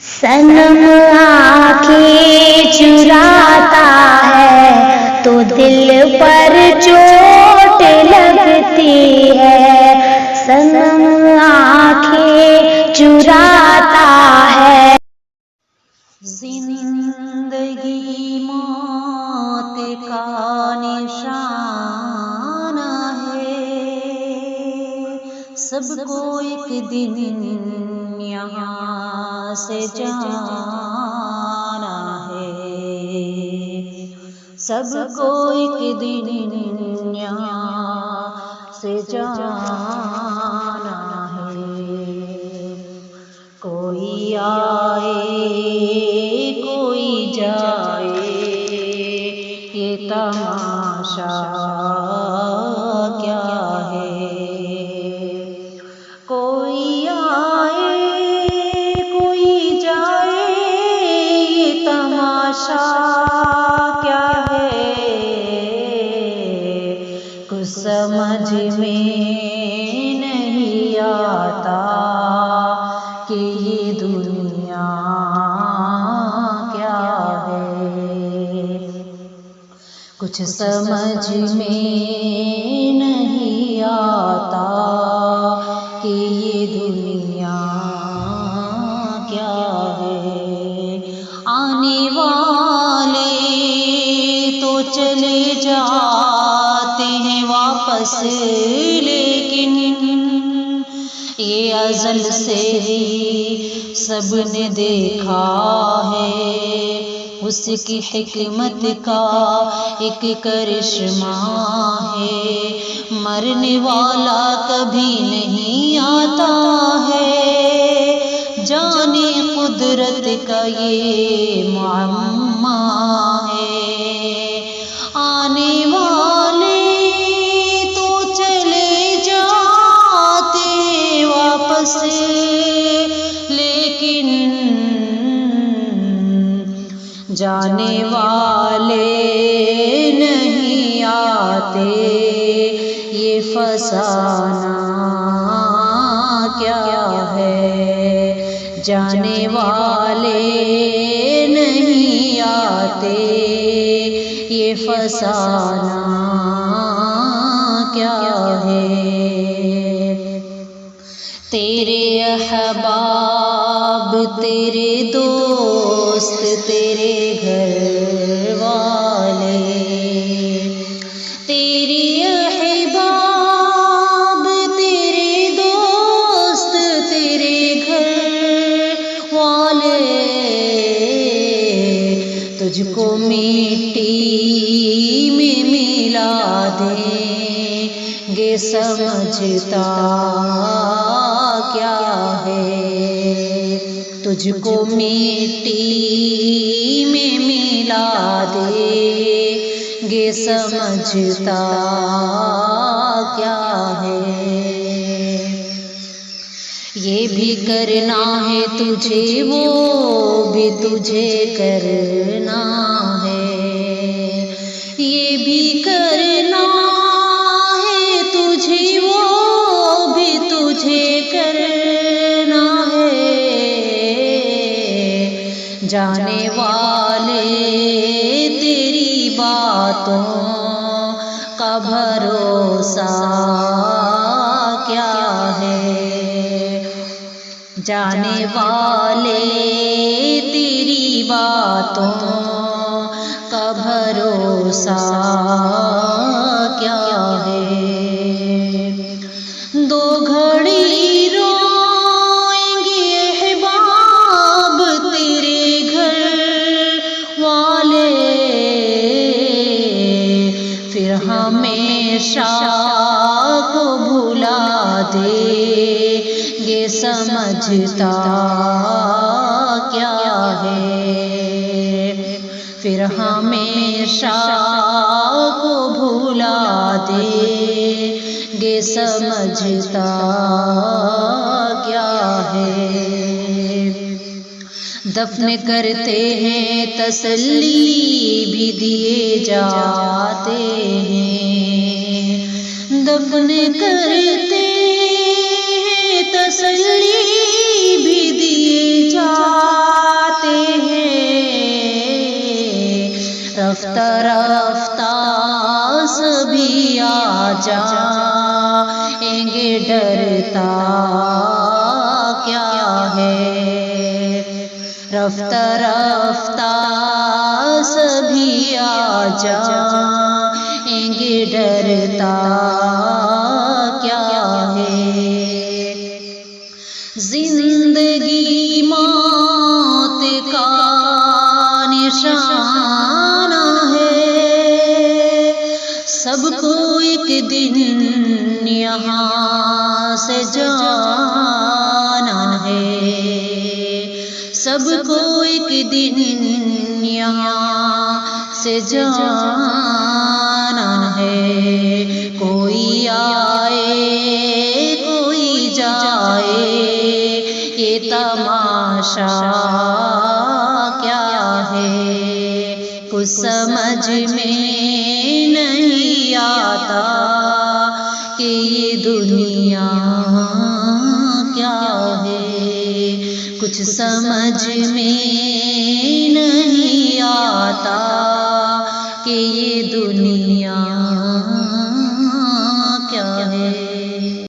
सनम आँखें चुराता है तो दिल पर चोट लगती है। सनम आँखें चुराता है। जिंदगी मौत का निशाना है, सबको एक दिन यहाँ से जाना है, सबको एक दिन यहाँ से जाना है। कोई आए कोई जाए ये तमाशा क्या है। कोई आए कोई जाए ये तमाशा क्या है। कुछ समझ में नहीं आता कि ये दुनिया क्या है। कुछ समझ में नहीं आता कि ये दुनिया क्या है। आने वाले तो चले जाते हैं वापस, लेकिन ये अज़ल से ही सबने देखा है। उसकी हिकमत का एक करिश्मा है। मरने वाला कभी नहीं आता है, जाने कुदरत का ये मुअम्मा है। आने वाले तो चले जाते वापस, लेकिन जाने वाले नहीं आते। ये फसाना क्या है। जाने वाले नहीं आते। ये फसाना क्या है। तेरे अहबाब तेरे दोस्त तेरे घर वाले, तेरे अहबाब तेरे दोस्त तेरे घर वाले, तुझको मिट्टी में मिला देंगे समझता क्या है। तुझको मिट्टी में मिला देंगे समझता क्या है। ये भी करना है तुझे वो भी तुझे करना है। ये भी करना है तुझे वो भी तुझे करना है। जाने वाले तेरी बातों का भरोसा क्या है। जाने वाले तेरी बातों का भरोसा क्या है। दो घड़ी रोएंगे अहबाब तेरे घर वाले, फिर हमेशा को भुला देंगे समझता क्या है। फिर हमेशा को भुला देंगे समझता क्या है। दफन करते हैं तसल्ली भी दिए जाते हैं। दफन करते हैं तसल्ली भी दिए जाते रफ्ता रफ्ता सभी आ जाएंगे, डरता क्या है। रफ्ता रफ्ता सभी आ जाएंगे, डरता क्या है। जिंदगी मौत का निशाना है, सबको एक दिन यहाँ से जाना है। सबको एक दिन यहाँ से जाना है। कोई आए कोई जाए, ये तमाशा क्या है। कुछ समझ में नहीं आता कि ये दुनिया क्या है। कुछ समझ में नहीं आता कि ये दुनिया